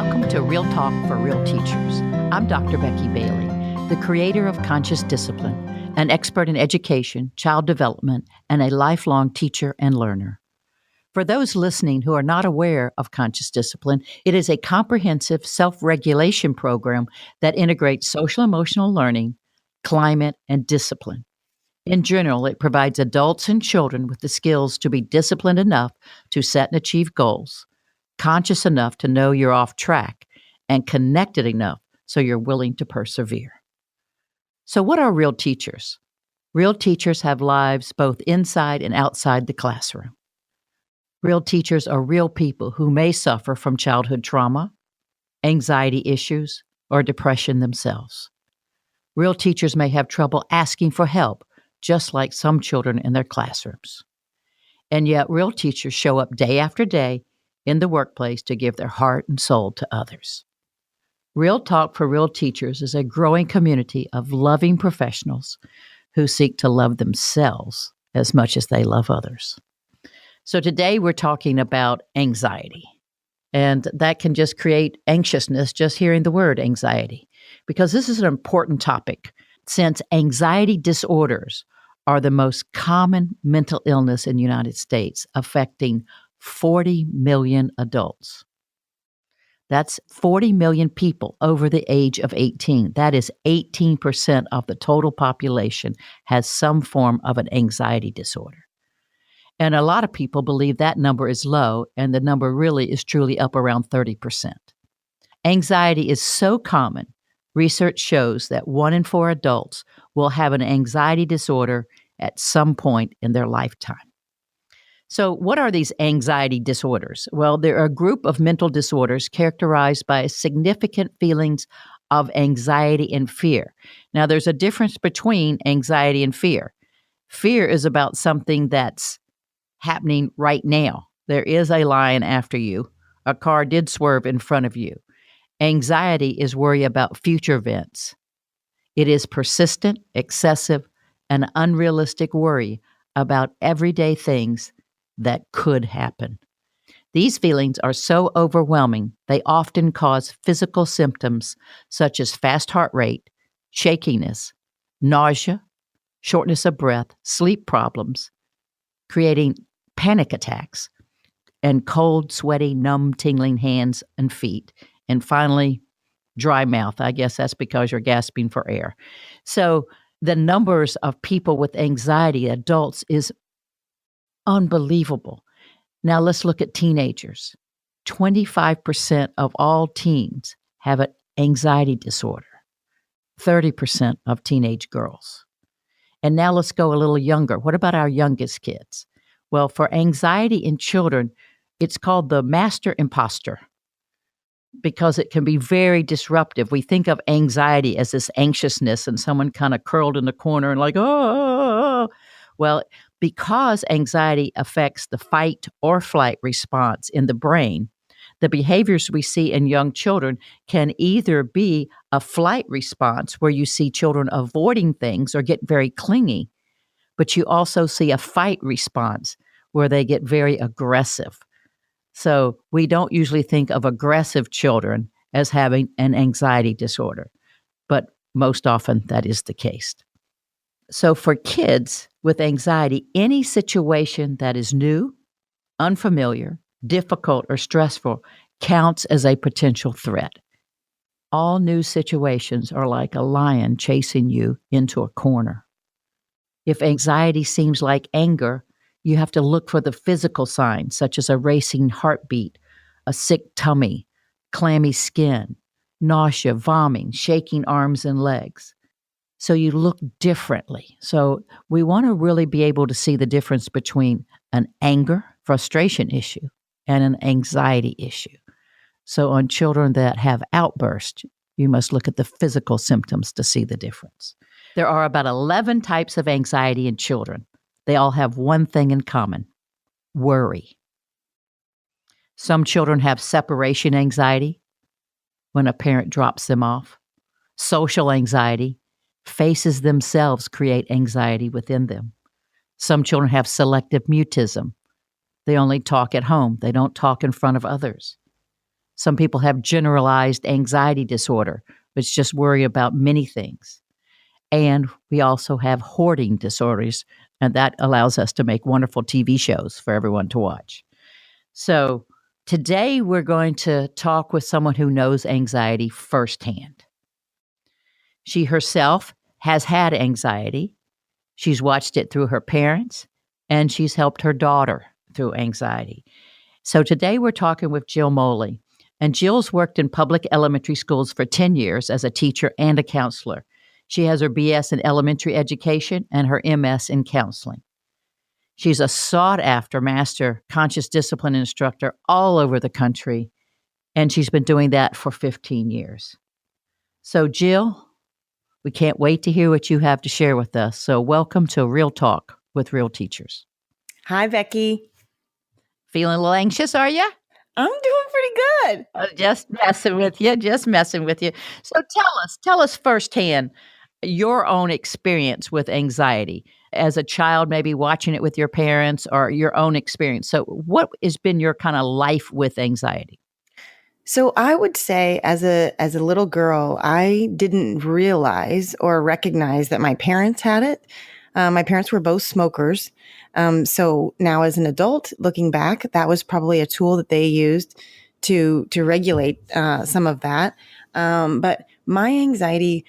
Welcome to Real Talk for Real Teachers. I'm Dr. Becky Bailey, the creator of Conscious Discipline, an expert in education, child development, and a lifelong teacher and learner. For those listening who are not aware of Conscious Discipline, it is a comprehensive self-regulation program that integrates social-emotional learning, climate, and discipline. In general, it provides adults and children with the skills to be disciplined enough to set and achieve goals, conscious enough to know you're off track, and connected enough so you're willing to persevere. So what are real teachers? Real teachers have lives both inside and outside the classroom. Real teachers are real people who may suffer from childhood trauma, anxiety issues, or depression themselves. Real teachers may have trouble asking for help, just like some children in their classrooms. And yet, real teachers show up day after day in the workplace to give their heart and soul to others. Real Talk for Real Teachers is a growing community of loving professionals who seek to love themselves as much as they love others. So today we're talking about anxiety, and that can just create anxiousness just hearing the word anxiety, because this is an important topic since anxiety disorders are the most common mental illness in the United States, affecting 40 million adults. That's 40 million people over the age of 18. That is 18% of the total population has some form of an anxiety disorder. And a lot of people believe that number is low, and the number really is truly up around 30%. Anxiety is so common, research shows that 1 in 4 adults will have an anxiety disorder at some point in their lifetime. So what are these anxiety disorders? Well, they're a group of mental disorders characterized by significant feelings of anxiety and fear. Now, there's a difference between anxiety and fear. Fear is about something that's happening right now. There is a lion after you. A car did swerve in front of you. Anxiety is worry about future events. It is persistent, excessive, and unrealistic worry about everyday things that could happen. These feelings are so overwhelming, they often cause physical symptoms such as fast heart rate, shakiness, nausea, shortness of breath, sleep problems, creating panic attacks, and cold, sweaty, numb, tingling hands and feet, and finally, dry mouth. I guess that's because you're gasping for air. So the numbers of people with anxiety, adults, is unbelievable. Now let's look at teenagers. 25% of all teens have an anxiety disorder, 30% of teenage girls. And now let's go a little younger. What about our youngest kids? Well, for anxiety in children, it's called the master imposter because it can be very disruptive. We think of anxiety as this anxiousness and someone kind of curled in the corner and like, oh. Well, because anxiety affects the fight or flight response in the brain, the behaviors we see in young children can either be a flight response where you see children avoiding things or get very clingy, but you also see a fight response where they get very aggressive. So we don't usually think of aggressive children as having an anxiety disorder, but most often that is the case. So for kids with anxiety, any situation that is new, unfamiliar, difficult, or stressful counts as a potential threat. All new situations are like a lion chasing you into a corner. If anxiety seems like anger, you have to look for the physical signs, such as a racing heartbeat, a sick tummy, clammy skin, nausea, vomiting, shaking arms and legs. So you look differently. So we want to really be able to see the difference between an anger, frustration issue and an anxiety issue. So on children that have outbursts, you must look at the physical symptoms to see the difference. There are about 11 types of anxiety in children. They all have one thing in common: worry. Some children have separation anxiety when a parent drops them off. Social anxiety, faces themselves create anxiety within them. Some children have selective mutism. They only talk at home. They don't talk in front of others. Some people have generalized anxiety disorder, which just worry about many things. And we also have hoarding disorders, and that allows us to make wonderful TV shows for everyone to watch. So today we're going to talk with someone who knows anxiety firsthand. She herself has had anxiety. She's watched it through her parents, and she's helped her daughter through anxiety. So today we're talking with Jill Molli. And Jill's worked in public elementary schools for 10 years as a teacher and a counselor. She has her BS in elementary education and her MS in counseling. She's a sought-after master conscious discipline instructor all over the country, and she's been doing that for 15 years. So, Jill, we can't wait to hear what you have to share with us. So welcome to Real Talk with Real Teachers. Hi, Becky. Feeling a little anxious, are you? I'm doing pretty good. Just messing with you. So tell us firsthand your own experience with anxiety as a child, maybe watching it with your parents or your own experience. So what has been your kind of life with anxiety? So I would say as a little girl, I didn't realize or recognize that my parents had it. My parents were both smokers. So now as an adult, looking back, that was probably a tool that they used to regulate some of that. But my anxiety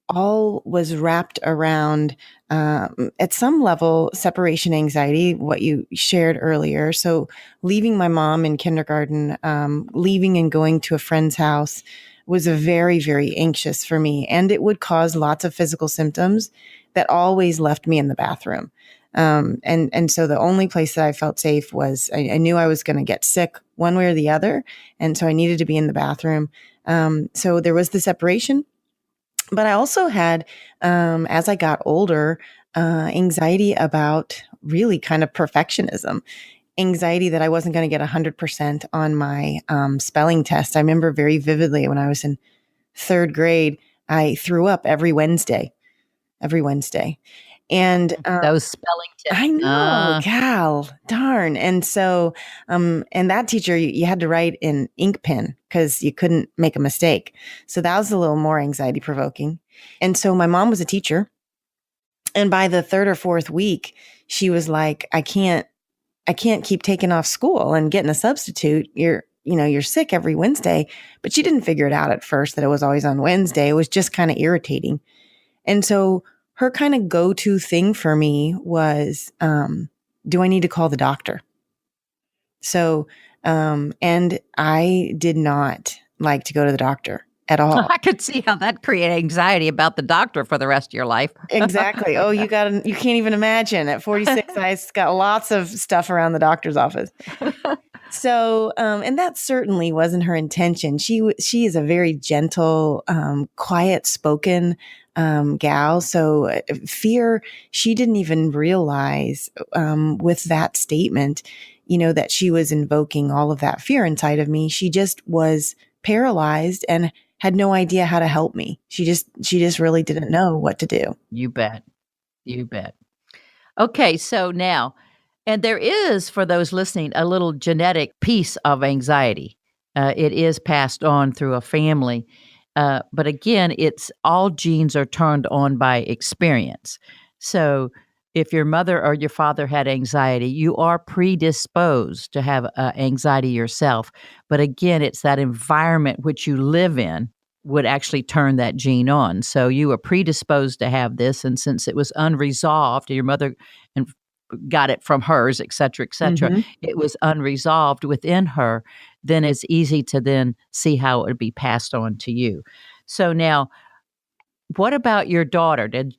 all was wrapped around, at some level, separation anxiety, what you shared earlier. So leaving my mom in kindergarten, leaving and going to a friend's house was a very, very anxious for me. And it would cause lots of physical symptoms that always left me in the bathroom. And so the only place that I felt safe was I knew I was going to get sick one way or the other. And so I needed to be in the bathroom. So there was the separation. But I also had, as I got older, anxiety about really kind of perfectionism, anxiety that I wasn't going to get 100% on my spelling test. I remember very vividly when I was in third grade, I threw up every Wednesday. And those spelling tests. I know, gal, darn. And so, and that teacher, you had to write in ink pen because you couldn't make a mistake. So that was a little more anxiety provoking. And so my mom was a teacher. And by the third or fourth week, she was like, I can't keep taking off school and getting a substitute. You're sick every Wednesday. But she didn't figure it out at first that it was always on Wednesday. It was just kind of irritating. And so her kind of go-to thing for me was, do I need to call the doctor? So, and I did not like to go to the doctor at all. I could see how that created anxiety about the doctor for the rest of your life. Exactly. Oh, you can't even imagine. At 46, I got lots of stuff around the doctor's office. So, and that certainly wasn't her intention. She is a very gentle, quiet spoken, gal. So fear, she didn't even realize, with that statement, that she was invoking all of that fear inside of me. She just was paralyzed and had no idea how to help me. She just really didn't know what to do. You bet. Okay. So now, and there is, for those listening, a little genetic piece of anxiety. It is passed on through a family. But again, it's all genes are turned on by experience. So if your mother or your father had anxiety, you are predisposed to have anxiety yourself. But again, it's that environment which you live in would actually turn that gene on. So you were predisposed to have this. And since it was unresolved, your mother got it from hers, et cetera, it was unresolved within her, then it's easy to then see how it would be passed on to you. So now, what about your daughter? Did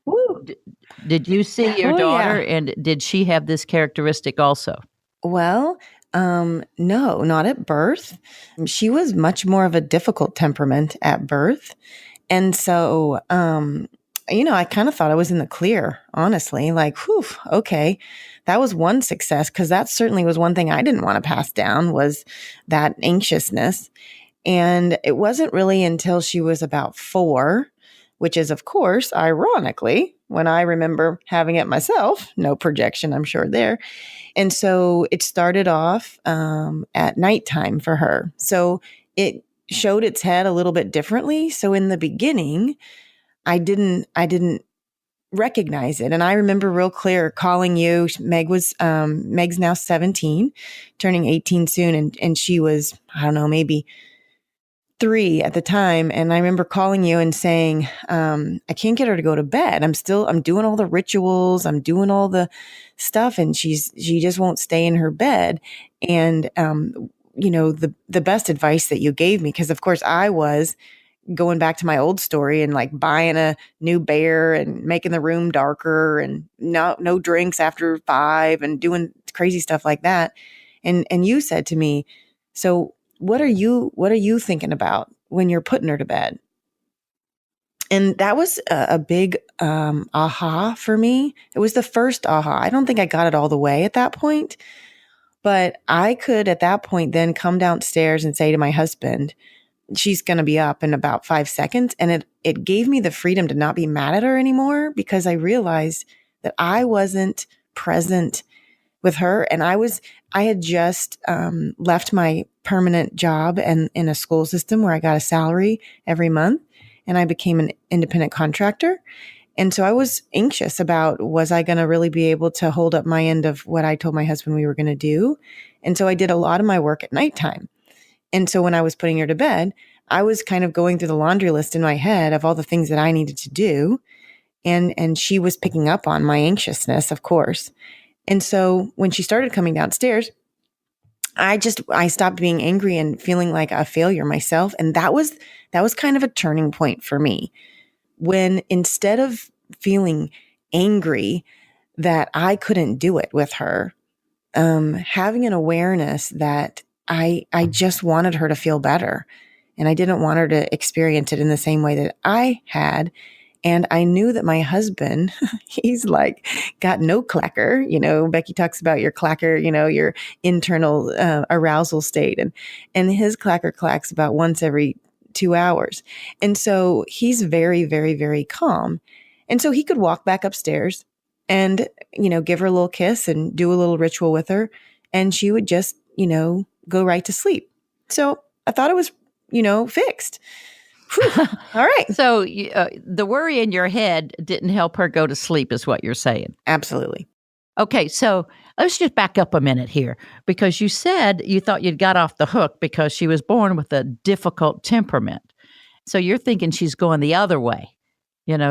you see your daughter, and did she have this characteristic also? Well, no, not at birth. She was much more of a difficult temperament at birth. And so, I kind of thought I was in the clear, honestly, like, whew, okay. That was one success, because that certainly was one thing I didn't want to pass down, was that anxiousness. And it wasn't really until she was about 4, which is, of course, ironically, when I remember having it myself, no projection, I'm sure there. And so it started off at nighttime for her. So it showed its head a little bit differently. So in the beginning, I didn't recognize it. And I remember real clear calling you. Meg's now 17, turning 18 soon. And she was, I don't know, maybe 3 at the time. And I remember calling you and saying, I can't get her to go to bed. I'm doing all the rituals. I'm doing all the stuff. And she just won't stay in her bed. And, the best advice that you gave me, because of course I was going back to my old story and like buying a new bear and making the room darker and no drinks after 5 and doing crazy stuff like that. And you said to me, so what are you thinking about when you're putting her to bed? And that was a big aha for me. It was the first aha. I don't think I got it all the way at that point, but I could at that point then come downstairs and say to my husband, she's going to be up in about 5 seconds. And it gave me the freedom to not be mad at her anymore, because I realized that I wasn't present with her. And I had just left my permanent job and in a school system where I got a salary every month, and I became an independent contractor. And so I was anxious about, was I going to really be able to hold up my end of what I told my husband we were going to do? And so I did a lot of my work at nighttime. And so when I was putting her to bed, I was kind of going through the laundry list in my head of all the things that I needed to do. And she was picking up on my anxiousness, of course. And so when she started coming downstairs, I stopped being angry and feeling like a failure myself. And that was kind of a turning point for me, when instead of feeling angry that I couldn't do it with her, having an awareness that I just wanted her to feel better, and I didn't want her to experience it in the same way that I had. And I knew that my husband, he's like got no clacker. Becky talks about your clacker, your internal arousal state, and his clacker clacks about once every 2 hours. And so he's very, very, very calm. And so he could walk back upstairs and, give her a little kiss and do a little ritual with her, and she would just, go right to sleep. So I thought it was, fixed. Whew. All right. So the worry in your head didn't help her go to sleep, is what you're saying. Absolutely. Okay, so let's just back up a minute here, because you said you thought you'd got off the hook because she was born with a difficult temperament. So you're thinking she's going the other way.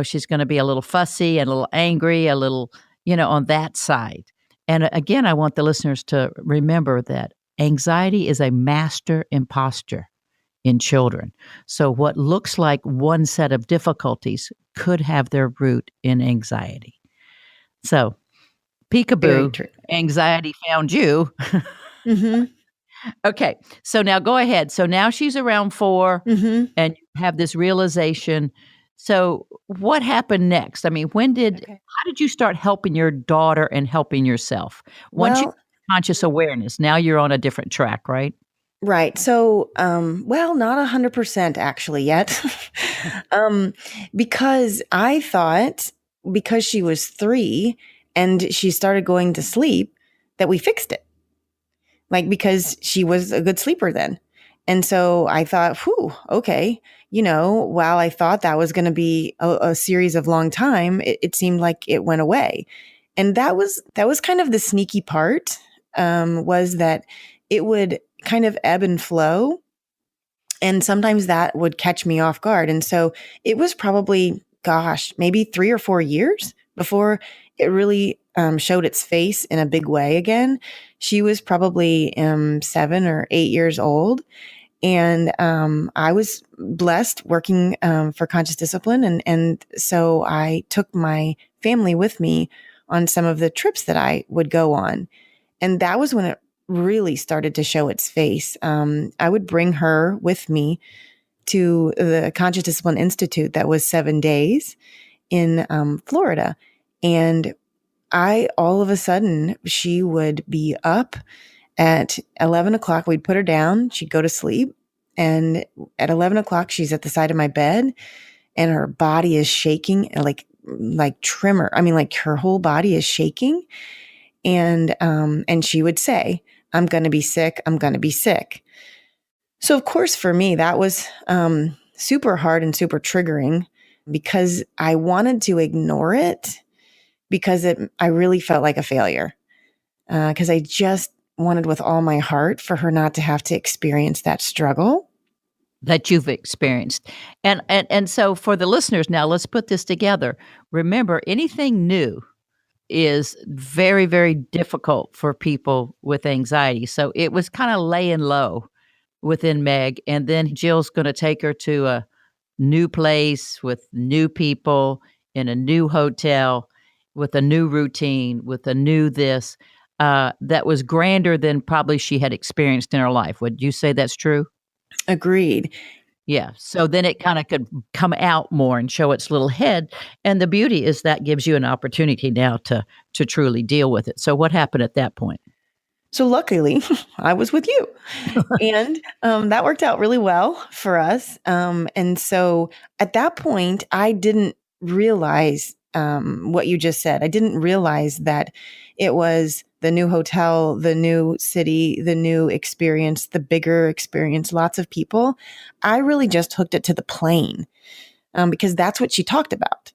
She's going to be a little fussy and a little angry, a little, on that side. And again, I want the listeners to remember that anxiety is a master imposter in children. So what looks like one set of difficulties could have their root in anxiety. So peekaboo, anxiety found you. Mm-hmm. Okay, so now go ahead. So now she's around 4, Mm-hmm. and you have this realization. So what happened next? I mean, how did you start helping your daughter and helping yourself? Once you conscious awareness, now you're on a different track, right? Right. So, not 100% actually yet. Because I thought, because she was 3 and she started going to sleep, that we fixed it. Like, because she was a good sleeper then. And so I thought, okay. While I thought that was going to be a series of long time, it seemed like it went away. And that was kind of the sneaky part, was that it would kind of ebb and flow. And sometimes that would catch me off guard. And so it was probably, maybe 3 or 4 years before it really showed its face in a big way again. She was probably 7 or 8 years old. And I was blessed working for Conscious Discipline. And so I took my family with me on some of the trips that I would go on. And that was when it really started to show its face. I would bring her with me to the Conscious Discipline Institute that was 7 days in Florida. And all of a sudden, she would be up at 11 o'clock. We'd put her down. She'd go to sleep. And at 11 o'clock, she's at the side of my bed, and her body is shaking like tremor. I mean, like her whole body is shaking. And she would say, "I'm going to be sick. I'm going to be sick." So, of course, for me, that was super hard and super triggering because I wanted to ignore it because I really felt like a failure. Because I just wanted with all my heart for her not to have to experience that struggle. That you've experienced. And so for the listeners now, let's put this together. Remember, anything new is very, very difficult for people with anxiety. So it was kind of laying low within Meg. And then Jill's going to take her to a new place with new people in a new hotel with a new routine, with a new this that was grander than probably she had experienced in her life. Would you say that's true? Agreed. Yeah. So then it kind of could come out more and show its little head. And the beauty is that gives you an opportunity now to truly deal with it. So what happened at that point? So, luckily, I was with you. And that worked out really well for us. And so at that point, I didn't realize what you just said. I didn't realize that it was the new hotel, the new city, the new experience, the bigger experience, lots of people. I really just hooked it to the plane because that's what she talked about.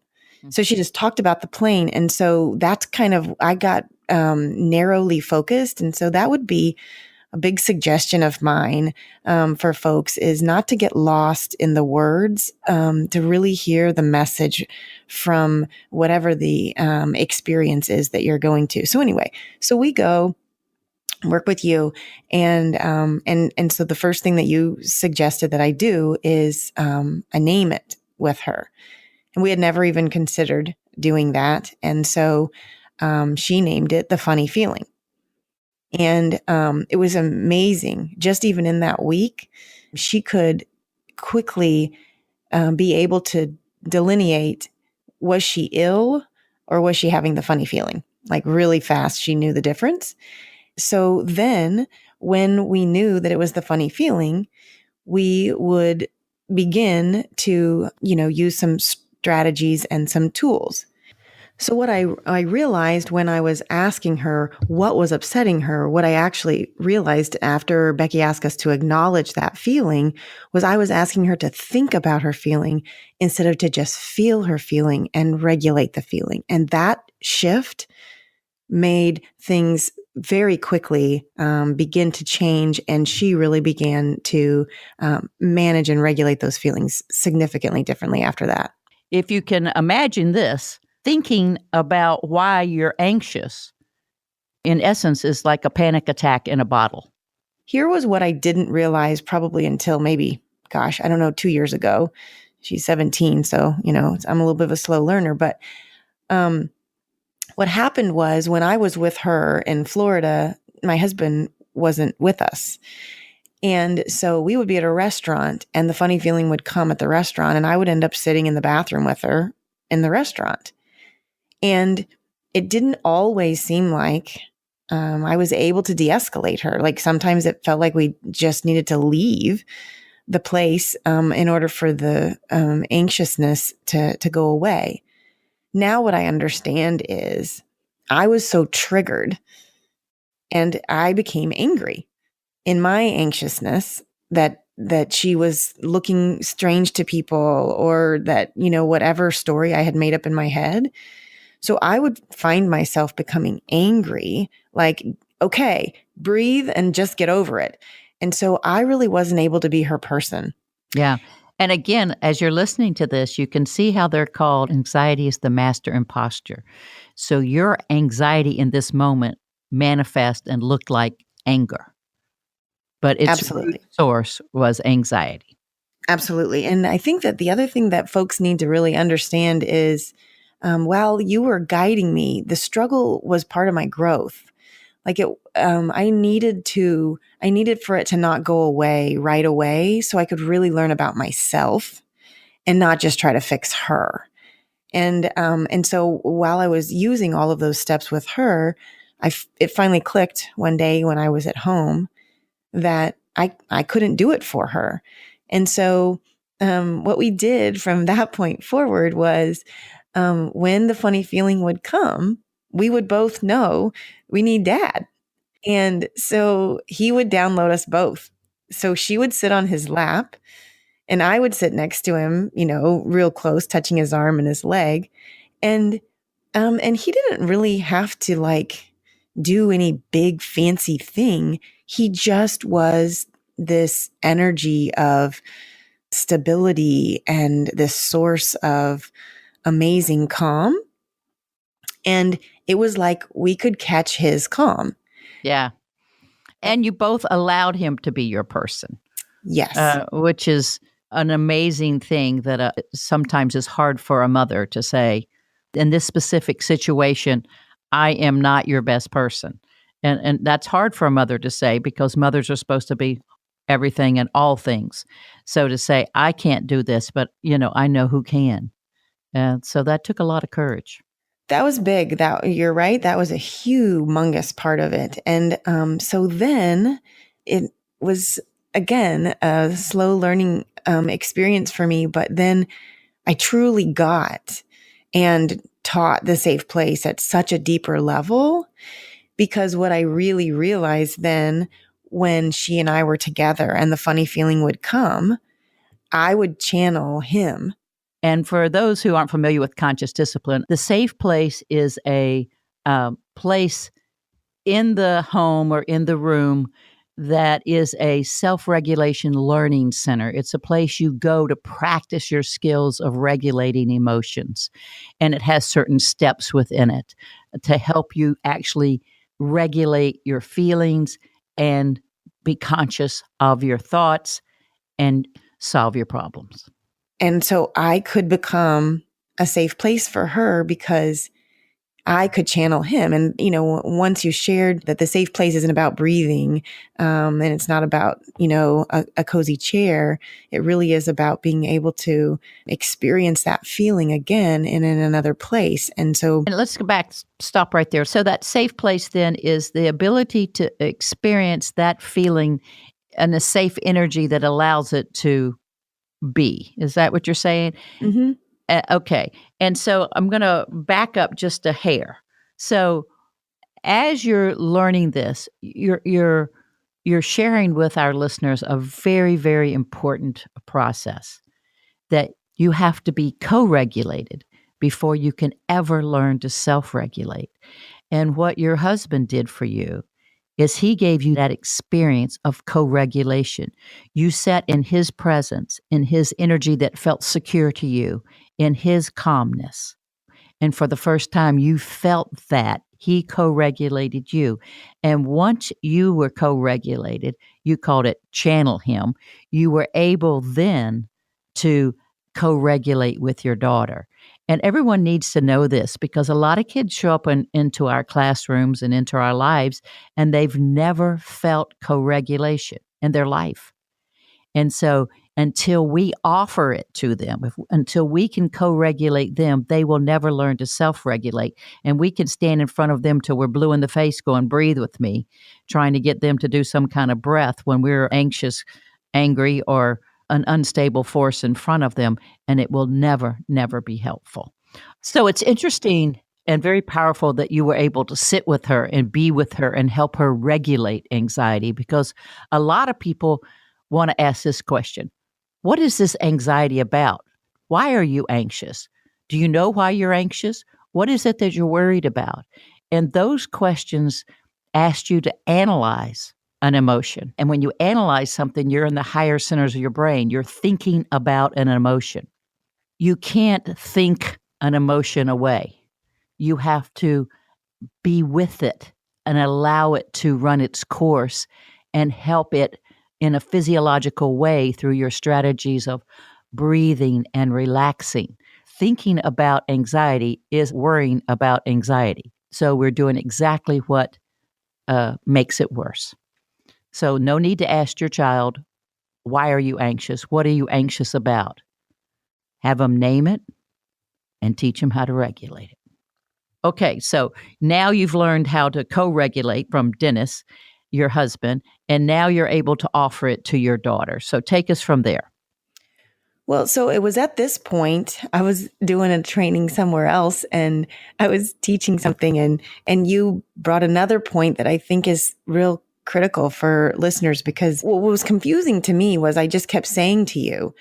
So she just talked about the plane. And so that's kind of, I got narrowly focused. And so that would be a big suggestion of mine for folks is not to get lost in the words, to really hear the message from whatever the experience is that you're going to. So anyway, so we go work with you, and so the first thing that you suggested that I do is I name it with her, and we had never even considered doing that, and so she named it the funny feeling. And it was amazing. Just even in that week, she could quickly be able to delineate, was she ill or was she having the funny feeling? Like really fast, she knew the difference. So then when we knew that it was the funny feeling, we would begin to, use some strategies and some tools. So what I realized when I was asking her what was upsetting her, what I actually realized after Becky asked us to acknowledge that feeling was I was asking her to think about her feeling instead of to just feel her feeling and regulate the feeling. And that shift made things very quickly begin to change. And she really began to manage and regulate those feelings significantly differently after that. If you can imagine this, thinking about why you're anxious, in essence, is like a panic attack in a bottle. Here was what I didn't realize probably until maybe, gosh, I don't know, 2 years ago. She's 17, so, I'm a little bit of a slow learner. But what happened was when I was with her in Florida, my husband wasn't with us. And so we would be at a restaurant and the funny feeling would come at the restaurant and I would end up sitting in the bathroom with her in the restaurant. And it didn't always seem like I was able to de-escalate her. Like sometimes it felt like we just needed to leave the place in order for the anxiousness to go away. Now what I understand is I was so triggered and I became angry in my anxiousness that she was looking strange to people or that, whatever story I had made up in my head. So I would find myself becoming angry, like, okay, breathe and just get over it. And so I really wasn't able to be her person. Yeah. And again, as you're listening to this, you can see how they're called anxiety is the master imposter. So your anxiety in this moment manifest and looked like anger, but its Absolutely. source was anxiety. Absolutely. And I think that the other thing that folks need to really understand is while you were guiding me, the struggle was part of my growth. Like I needed for it to not go away right away so I could really learn about myself and not just try to fix her. And so while I was using all of those steps with her, it finally clicked one day when I was at home that I couldn't do it for her. And so what we did from that point forward was when the funny feeling would come, we would both know we need dad. And so he would download us both. So she would sit on his lap and I would sit next to him, real close, touching his arm and his leg. And he didn't really have to like do any big fancy thing. He just was this energy of stability and this source of amazing calm. And it was like we could catch his calm. Yeah. And you both allowed him to be your person. Yes. Which is an amazing thing that sometimes is hard for a mother to say, in this specific situation, I am not your best person. And that's hard for a mother to say because mothers are supposed to be everything and all things. So to say, I can't do this, but, I know who can. And so that took a lot of courage. That was big. That you're right. That was a humongous part of it. And so then it was again a slow learning experience for me. But then I truly got and taught the safe place at such a deeper level, because what I really realized then, when she and I were together and the funny feeling would come, I would channel him. And for those who aren't familiar with conscious discipline, the safe place is a place in the home or in the room that is a self-regulation learning center. It's a place you go to practice your skills of regulating emotions. And it has certain steps within it to help you actually regulate your feelings and be conscious of your thoughts and solve your problems. And so I could become a safe place for her because I could channel him. And, once you shared that the safe place isn't about breathing, and it's not about, a cozy chair, it really is about being able to experience that feeling again and in another place. And let's go back, stop right there. So that safe place then is the ability to experience that feeling and a safe energy that allows it to be. Is that what you're saying? mm-hmm. Okay. And so I'm going to back up just a hair. So as you're learning this, you're sharing with our listeners a very, very important process, that you have to be co-regulated before you can ever learn to self-regulate. And what your husband did for you is he gave you that experience of co-regulation. You sat in his presence, in his energy that felt secure to you, in his calmness. And for the first time, you felt that he co-regulated you. And once you were co-regulated, you called it channel him, you were able then to co-regulate with your daughter. And everyone needs to know this because a lot of kids show up into our classrooms and into our lives, and they've never felt co-regulation in their life. And so until we offer it to them, until we can co-regulate them, they will never learn to self-regulate. And we can stand in front of them till we're blue in the face going, breathe with me, trying to get them to do some kind of breath when we're anxious, angry, or an unstable force in front of them, and it will never, never be helpful. So it's interesting and very powerful that you were able to sit with her and be with her and help her regulate anxiety, because a lot of people want to ask this question: what is this anxiety about? Why are you anxious? Do you know why you're anxious? What is it that you're worried about? And those questions ask you to analyze an emotion. And when you analyze something, you're in the higher centers of your brain. You're thinking about an emotion. You can't think an emotion away. You have to be with it and allow it to run its course and help it in a physiological way through your strategies of breathing and relaxing. Thinking about anxiety is worrying about anxiety. So we're doing exactly what makes it worse. So no need to ask your child, why are you anxious? What are you anxious about? Have them name it and teach them how to regulate it. Okay, so now you've learned how to co-regulate from Dennis, your husband, and now you're able to offer it to your daughter. So take us from there. Well, so it was at this point, I was doing a training somewhere else and I was teaching something, and you brought another point that I think is real critical for listeners, because what was confusing to me was I just kept saying to you,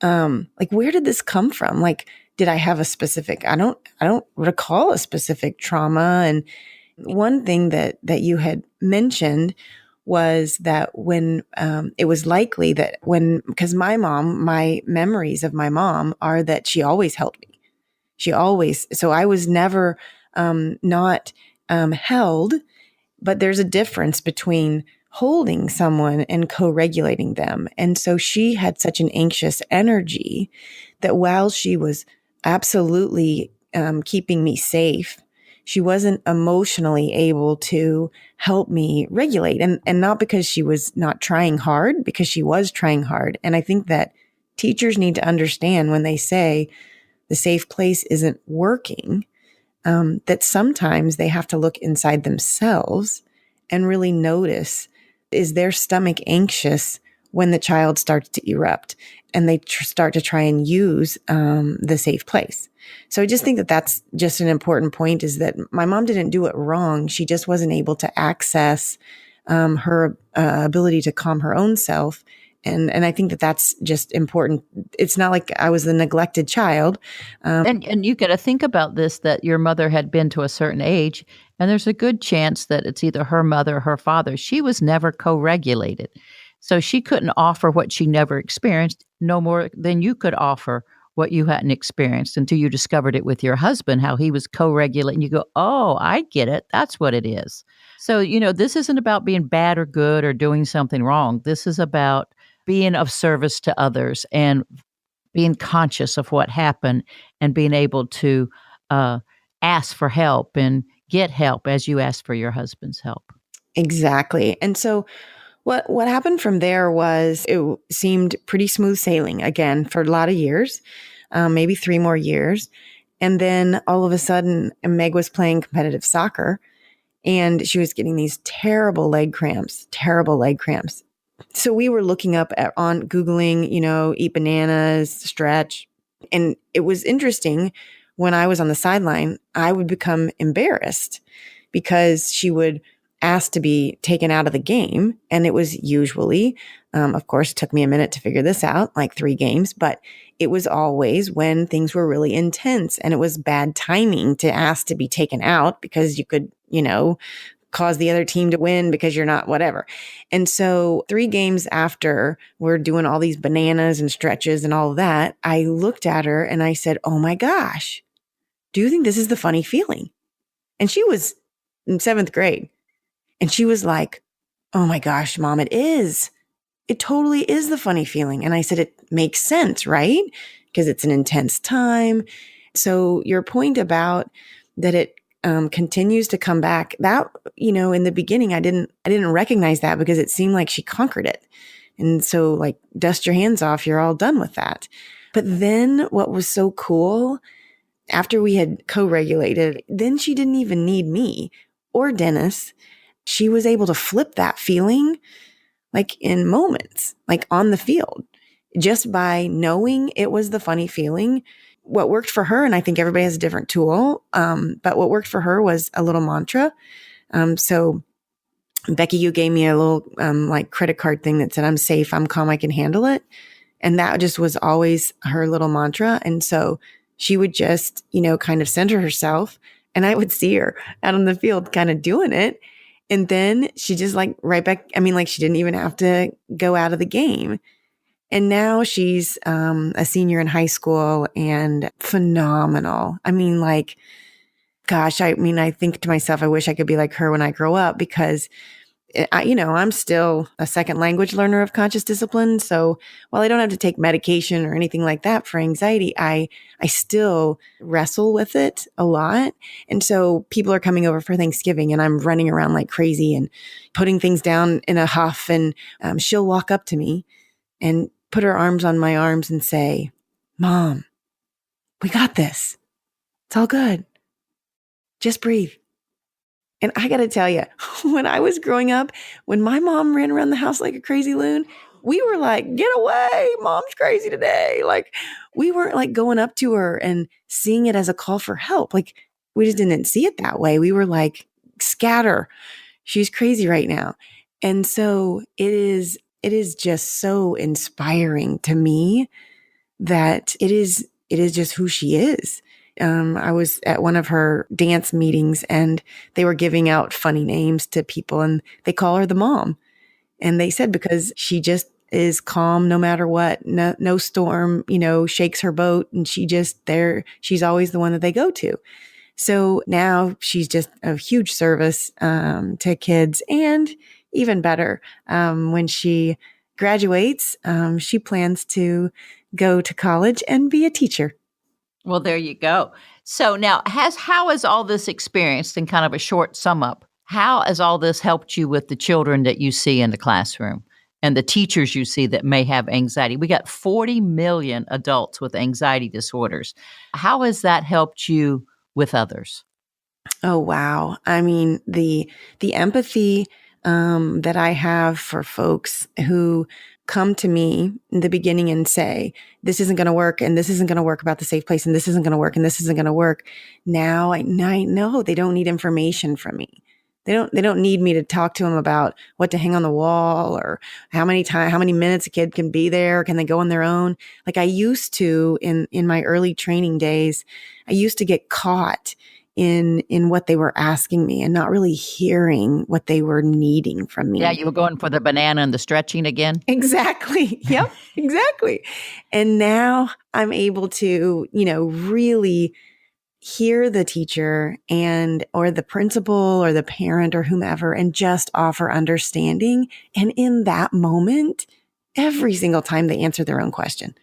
like, where did this come from? Like, did I have a specific, I don't recall a specific trauma. And one thing that you had mentioned was that when it was likely that when, because my memories of my mom are that she always held me. She always, so I was never not held, but there's a difference between holding someone and co-regulating them. And so she had such an anxious energy that while she was absolutely keeping me safe, she wasn't emotionally able to help me regulate. And not because she was not trying hard, because she was trying hard. And I think that teachers need to understand when they say the safe place isn't working, that sometimes they have to look inside themselves and really notice, is their stomach anxious when the child starts to erupt and they start to try and use the safe place. So I just think that that's just an important point, is that my mom didn't do it wrong. She just wasn't able to access her ability to calm her own self. And I think that that's just important. It's not like I was the neglected child. And you got to think about this, that your mother had been to a certain age, and there's a good chance that it's either her mother or her father. She was never co-regulated. So she couldn't offer what she never experienced, no more than you could offer what you hadn't experienced, until you discovered it with your husband, how he was co-regulating. You go, oh, I get it. That's what it is. So, this isn't about being bad or good or doing something wrong. This is about being of service to others and being conscious of what happened and being able to ask for help and get help as you asked for your husband's help. Exactly. And so what happened from there was it seemed pretty smooth sailing again for a lot of years, maybe 3 more years. And then all of a sudden, Meg was playing competitive soccer and she was getting these terrible leg cramps. So we were looking up on Googling, eat bananas, stretch. And it was interesting, when I was on the sideline, I would become embarrassed because she would ask to be taken out of the game. And it was usually, of course, it took me a minute to figure this out, like 3 games, but it was always when things were really intense, and it was bad timing to ask to be taken out because you could, cause the other team to win because you're not whatever. And so 3 games after we're doing all these bananas and stretches and all of that, I looked at her and I said, oh my gosh, do you think this is the funny feeling? And she was in 7th grade. And she was like, oh my gosh, Mom, it is. It totally is the funny feeling. And I said, it makes sense, right? Because it's an intense time. So your point about that it continues to come back, that, in the beginning, I didn't recognize that because it seemed like she conquered it. And so, like, dust your hands off, you're all done with that. But then what was so cool, after we had co-regulated, then she didn't even need me or Dennis. She was able to flip that feeling, like in moments, like on the field, just by knowing it was the funny feeling. What worked for her, and I think everybody has a different tool, but what worked for her was a little mantra. So Becky, you gave me a little like credit card thing that said, I'm safe, I'm calm, I can handle it. And that just was always her little mantra. And so she would just, kind of center herself, and I would see her out on the field kind of doing it. And then she just right back. I mean, she didn't even have to go out of the game. And now she's a senior in high school and phenomenal. I mean, gosh, I think to myself, I wish I could be like her when I grow up, because I'm still a second language learner of conscious discipline. So while I don't have to take medication or anything like that for anxiety, I still wrestle with it a lot. And so people are coming over for Thanksgiving and I'm running around like crazy and putting things down in a huff. And she'll walk up to me and put her arms on my arms and say, Mom, we got this. It's all good. Just breathe. And I got to tell you, when I was growing up, when my mom ran around the house like a crazy loon, we were like, get away, Mom's crazy today. We weren't going up to her and seeing it as a call for help. We just didn't see it that way. We were like, scatter. She's crazy right now. And so it is just so inspiring to me that it is just who she is. I was at one of her dance meetings and they were giving out funny names to people and they call her the mom. And they said because she just is calm no matter what, no storm, shakes her boat. And she's always the one that they go to. So now she's just a huge service to kids, and even better, when she graduates, she plans to go to college and be a teacher. Well, there you go. So now, how has all this experience, in kind of a short sum up, how has all this helped you with the children that you see in the classroom and the teachers you see that may have anxiety? We got 40 million adults with anxiety disorders. How has that helped you with others? Oh, wow. I mean, the empathy that I have for folks who come to me in the beginning and say, this isn't going to work, and this isn't going to work about the safe place, and this isn't going to work, and this isn't going to work. Now I know they don't need information from me. They don't need me to talk to them about what to hang on the wall or how many minutes a kid can be there. Can they go on their own? Like I used to in my early training days, I used to get caught in what they were asking me and not really hearing what they were needing from Yeah, me. you were going for the banana and the stretching again? Exactly. Yep, exactly. And now I'm able to, really hear the teacher and or the principal or the parent or whomever and just offer understanding. And in that moment, every single time they answer their own question.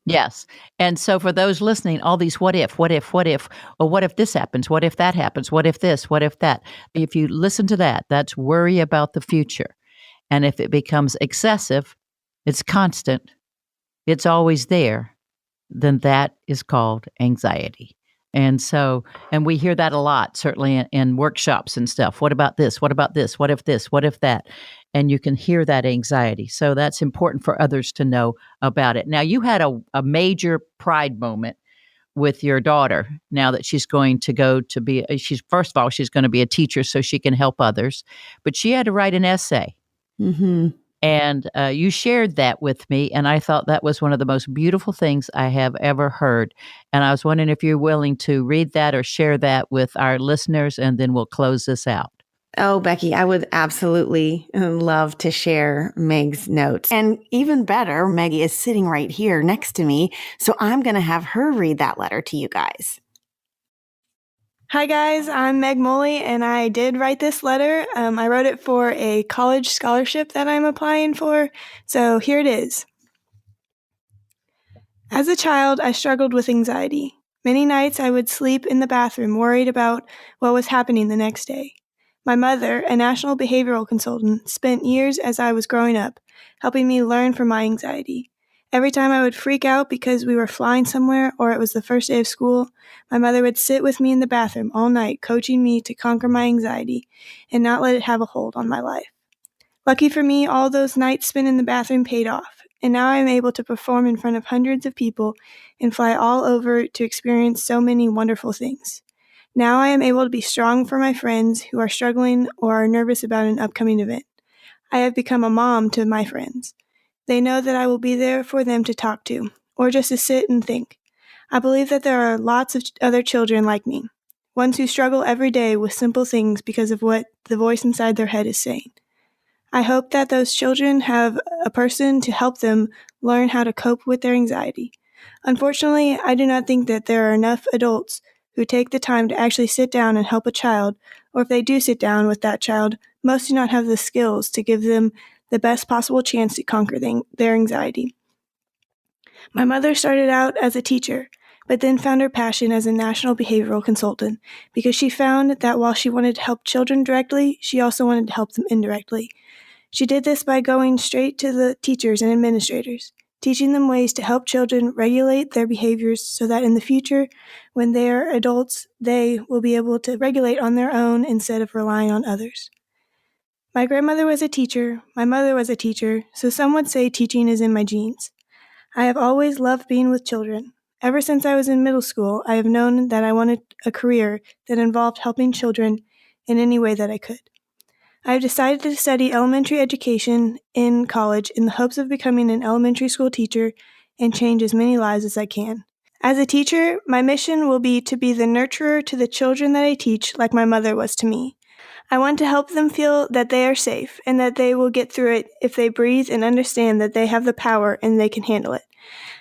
Yes. And so for those listening, all these or what if this happens? What if that happens? What if this? What if that? If you listen to that, that's worry about the future. And if it becomes excessive, it's constant, it's always there, then that is called anxiety. And we hear that a lot, certainly in workshops and stuff. What about this? What about this? What if this? What if that? And you can hear that anxiety. So that's important for others to know about it. Now, you had a major pride moment with your daughter now that she's going to go to be, she's first of all, she's going to be a teacher so she can help others, but she had to write an essay. Mm-hmm. And you shared that with me, and I thought that was one of the most beautiful things I have ever heard. And I was wondering if you're willing to read that or share that with our listeners, and then we'll close this out. Oh, Becky, I would absolutely love to share Meg's notes. And even better, Maggie is sitting right here next to me. So I'm going to have her read that letter to you guys. Hi guys, I'm Meg Molli, and I did write this letter. I wrote it for a college scholarship that I'm applying for, so here it is. As a child, I struggled with anxiety. Many nights I would sleep in the bathroom worried about what was happening the next day. My mother, a national behavioral consultant, spent years as I was growing up, helping me learn from my anxiety. Every time I would freak out because we were flying somewhere or it was the first day of school, my mother would sit with me in the bathroom all night, coaching me to conquer my anxiety and not let it have a hold on my life. Lucky for me, all those nights spent in the bathroom paid off, and now I am able to perform in front of hundreds of people and fly all over to experience so many wonderful things. Now I am able to be strong for my friends who are struggling or are nervous about an upcoming event. I have become a mom to my friends. They know that I will be there for them to talk to, or just to sit and think. I believe that there are lots of other children like me, ones who struggle every day with simple things because of what the voice inside their head is saying. I hope that those children have a person to help them learn how to cope with their anxiety. Unfortunately, I do not think that there are enough adults who take the time to actually sit down and help a child, or if they do sit down with that child, most do not have the skills to give them the best possible chance to conquer their anxiety. My mother started out as a teacher, but then found her passion as a national behavioral consultant because she found that while she wanted to help children directly, she also wanted to help them indirectly. She did this by going straight to the teachers and administrators, teaching them ways to help children regulate their behaviors so that in the future, when they are adults, they will be able to regulate on their own instead of relying on others. My grandmother was a teacher, my mother was a teacher, so some would say teaching is in my genes. I have always loved being with children. Ever since I was in middle school, I have known that I wanted a career that involved helping children in any way that I could. I have decided to study elementary education in college in the hopes of becoming an elementary school teacher and change as many lives as I can. As a teacher, my mission will be to be the nurturer to the children that I teach, like my mother was to me. I want to help them feel that they are safe and that they will get through it if they breathe and understand that they have the power and they can handle it.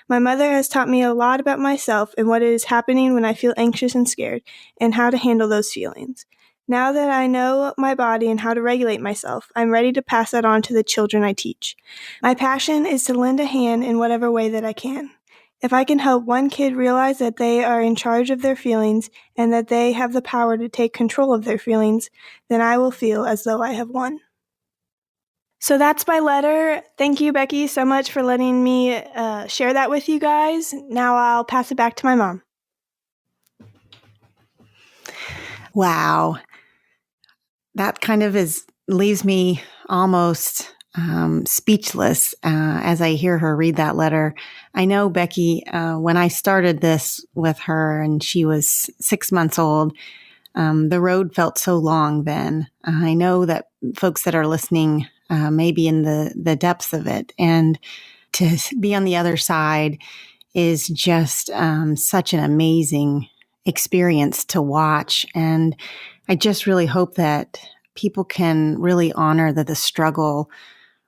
My mother has taught me a lot about myself and what is happening when I feel anxious and scared, and how to handle those feelings. Now that I know my body and how to regulate myself, I'm ready to pass that on to the children I teach. My passion is to lend a hand in whatever way that I can. If I can help one kid realize that they are in charge of their feelings and that they have the power to take control of their feelings, then I will feel as though I have won. So that's my letter. Thank you, Becky, so much for letting me share that with you guys. Now I'll pass it back to my mom. Wow. That kind of leaves me almost speechless as I hear her read that letter. I know, Becky, when I started this with her and she was 6 months old, the road felt so long then. I know that folks that are listening may be in the depths of it. And to be on the other side is just such an amazing experience to watch. And I just really hope that people can really honor that the struggle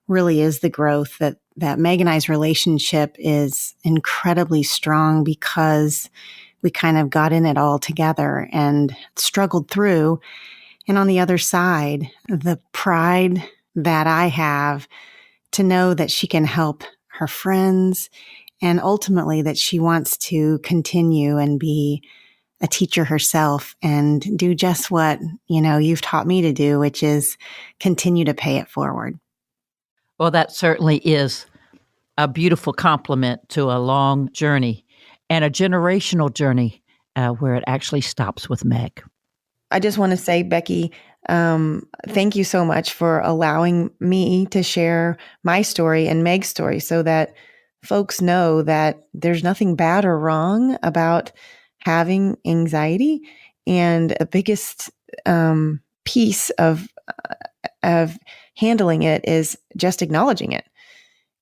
really is the growth, that Meg and I's relationship is incredibly strong because we kind of got in it all together and struggled through. And on the other side, the pride that I have to know that she can help her friends and ultimately that she wants to continue and be a teacher herself and do just what, you've taught me to do, which is continue to pay it forward. Well, that certainly is a beautiful compliment to a long journey and a generational journey where it actually stops with Meg. I just want to say, Becky, thank you so much for allowing me to share my story and Meg's story so that folks know that there's nothing bad or wrong about having anxiety. And the biggest piece of handling it is just acknowledging it.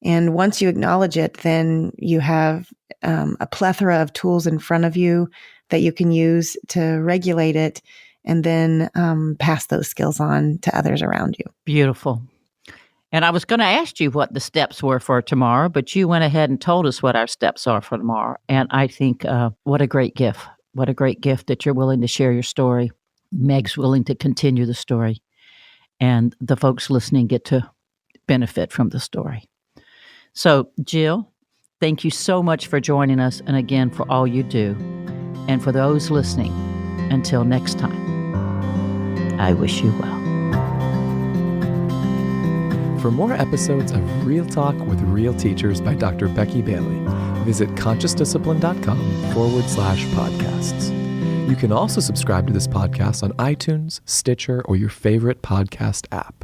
And once you acknowledge it, then you have a plethora of tools in front of you that you can use to regulate it and then pass those skills on to others around you. Beautiful. And I was going to ask you what the steps were for tomorrow, but you went ahead and told us what our steps are for tomorrow. And I think what a great gift. What a great gift that you're willing to share your story. Meg's willing to continue the story. And the folks listening get to benefit from the story. So, Jill, thank you so much for joining us and again for all you do. And for those listening, until next time, I wish you well. For more episodes of Real Talk with Real Teachers by Dr. Becky Bailey, visit consciousdiscipline.com/podcasts. You can also subscribe to this podcast on iTunes, Stitcher, or your favorite podcast app.